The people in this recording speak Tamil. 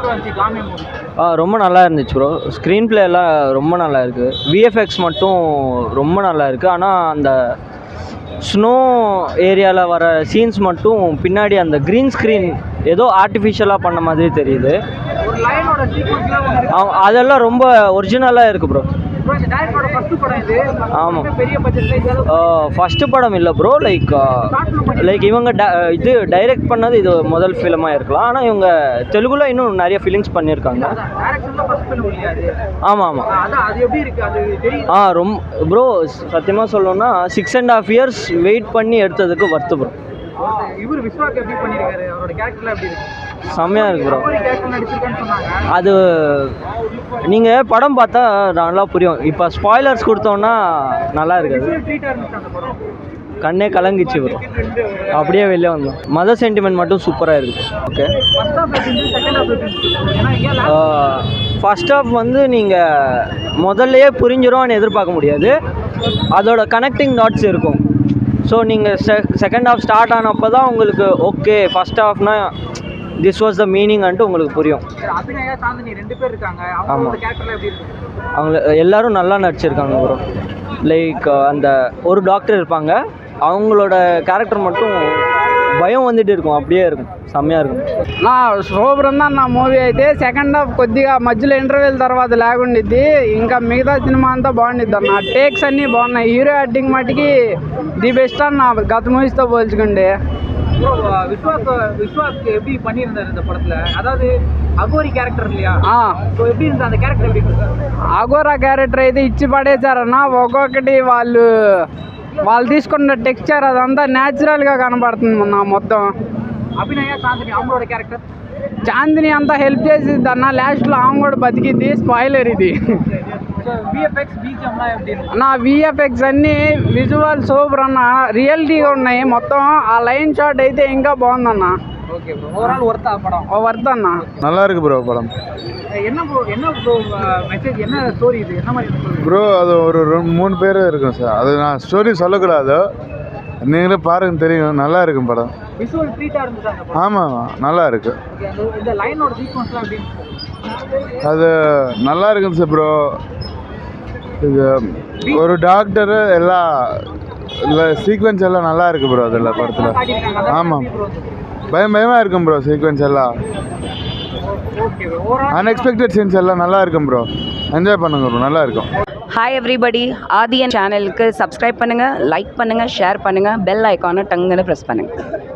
ப்ரோ இருந்துச்சு காமி மூவி? ரொம்ப நல்லா இருந்துச்சு ப்ரோ. ஸ்க்ரீன் பிளே எல்லாம் ரொம்ப நல்லா இருக்குது. விஎஃப்எக்ஸ் மட்டும் ரொம்ப நல்லா இருக்குது. ஆனால் அந்த ஸ்னோ ஏரியாவில் வர சீன்ஸ் மட்டும் பின்னாடி அந்த க்ரீன் ஸ்க்ரீன் ஏதோ ஆர்டிஃபிஷியலாக பண்ண மாதிரி தெரியுது. ஒரு லைனோட சீக்வென்ஸ்லாம் அதெல்லாம் ரொம்ப ஒரிஜினலாக இருக்குது ப்ரோ. ப்ரோ இந்த டைரக்டரோட ஃபர்ஸ்ட் படம் இது. ஆமாம், பெரிய பட்ஜெட்ல ஃபஸ்ட்டு படம் இல்லை ப்ரோ. லைக் இவங்க இது டைரக்ட் பண்ணது இது முதல் ஃபிலிமாக இருக்கலாம். ஆனால் இவங்க தெலுங்குல இன்னும் நிறைய ஃபிலிம்ஸ் பண்ணியிருக்காங்க. டைரக்ஷன்ல ஃபர்ஸ்ட் ஃபிலிம் இல்லையா அது? ஆமாம் ஆமாம். அதான் அது எப்படி இருக்குது அது தெரியும். ரொம்ப ப்ரோ சத்தியமாக சொல்லணும்னா 6.5 years வெயிட் பண்ணி எடுத்ததுக்கு வர்த்து ப்ரோ. இவர் விஸ்வாக்கு எப்படி பண்ணியிருக்காரு? அவரோட கேரக்டர்லாம் எப்படி இருக்கு? செம்மையாக இருக்குது ப்ரோ. கேரக்டர் நடிச்சிருக்கான்னு சொன்னாங்க. அது நீங்கள் படம் பார்த்தா நல்லா புரியும். இப்போ ஸ்பாய்லர்ஸ் கொடுத்தோன்னா நல்லா இருக்காது. ட்ரீட்டாக இருந்துச்சு அந்த படம். கண்ணே கலங்கிச்சு ப்ரோ. அப்படியே வெளியே வந்தோம். மதர் சென்டிமெண்ட் மட்டும் சூப்பராக இருக்குது. ஓகே, ஃபர்ஸ்ட் ஹாஃப் எப்படி செகண்ட் ஹாஃப் எப்படி? ஏன்னா ஃபர்ஸ்ட் ஹாஃப் வந்து நீங்கள் முதல்லையே புரிஞ்சிரும்னு எதிர்பார்க்க முடியாது. அதோட கனெக்டிங் டாட்ஸ் இருக்கும். ஸோ நீங்கள் செகண்ட் ஹாஃப் ஸ்டார்ட் ஆனப்போ தான் உங்களுக்கு ஓகே ஃபர்ஸ்ட் ஹாஃப்னா திஸ் வாஸ் த மீனிங்ன்ட்டு உங்களுக்கு புரியும். அபிநயா சாந்தினி 2 பேர் இருக்காங்க. அவங்களோட கேரக்டர்லாம் எப்படி இருக்கு? அவங்க எல்லாரும் நல்லா நடிச்சிருக்காங்க ப்ரோ. லைக் அந்த ஒரு டாக்டர் இருப்பாங்க, அவங்களோட கேரக்டர் மட்டும் భయం வந்துட்டு இருக்கும், அப்படியே இருக்கும், సెమ్మగా இருக்கும். నా సూపర్ ఉందన్న మూవీ అయితే. సెకండ్ హాఫ్ కొద్దిగా మధ్యలో ఇంటర్వెల్ తర్వాత లాగుండిద్ది. ఇంకా మిగతా సినిమా అంతా బాగుండిద్ది అన్న. టేక్స్ అన్నీ బాగున్నాయి. హీరో యాక్టింగ్ మటుకి ది బెస్ట్ అన్న గత మూవీస్తో పోల్చుకుంటే. விஸ்வாஸ் எப்படி பண்ணியிருந்தாரு இந்த படத்துல? அதாவது அகோரி கேரக்டர் இல்லையா? ஸோ எப்படி இருந்தது அந்த கேரக்டர்? எப்படி అగోరా క్యారెక్టర్ అయితే ఇచ్చి పడేశారన్న. ఒక్కొక్కటి వాళ్ళు తీసుకున్న టెక్స్చర్ అదంతా న్యాచురల్గా కనబడుతుంది నా మొత్తం. అభినయ చాందిని அவங்களோட கேரக்டர்? చాందిని అంతా హెల్ప్ చేసిద్ది అన్న. లాస్ట్లో ఆమె కూడా బతికిద్ది. స్పాయిలర్ ఇది. నా విఎఫ్ఎక్స్ అన్నీ విజువల్ సూపర్ అన్న. రియల్టీగా ఉన్నాయి మొత్తం. ఆ లైన్ షాట్ అయితే ఇంకా బాగుందన్న. వర్త్ అన్న. நல்லா இருக்கு ப்ரோ படம். என்ன ப்ரோ மெசேஜ், என்ன ஸ்டோரி இது? என்ன மாதிரி ப்ரோ அது ஒரு 3 பேர் இருக்கும் சார். அது நான் ஸ்டோரி சொல்லக்கூடாது, நீங்களே பாருங்க தெரியும். நல்லா இருக்கும் படம். விசுவல் ட்ரீட்டாக இருந்துச்சு. ஆமாம் நல்லா இருக்கு. இந்த லைனோட சீக்வன்ஸ்லாம் எப்படி? அது நல்லா இருக்குங்க சார் ப்ரோ. இது ஒரு டாக்டரு எல்லாம் இல்லை சீக்வன்ஸ் எல்லாம் நல்லா இருக்கு ப்ரோ அதில் படத்தில். ஆமாம், பயமாக இருக்கும் ப்ரோ. சீக்வன்ஸ் எல்லாம் அன்எக்ஸ்பெக்டட் சீன்ஸ் எல்லாம் நல்லா இருக்கும் ப்ரோ. என்ஜாய் பண்ணுங்க ப்ரோ, நல்லா இருக்கும். ஹாய் எவ்ரிபடி, ஆதியன் சேனலுக்கு சப்ஸ்கிரைப் பண்ணுங்கள், லைக் பண்ணுங்கள், ஷேர் பண்ணுங்கள், பெல் ஐக்கானை டங்குன்னு ப்ரெஸ் பண்ணுங்கள்.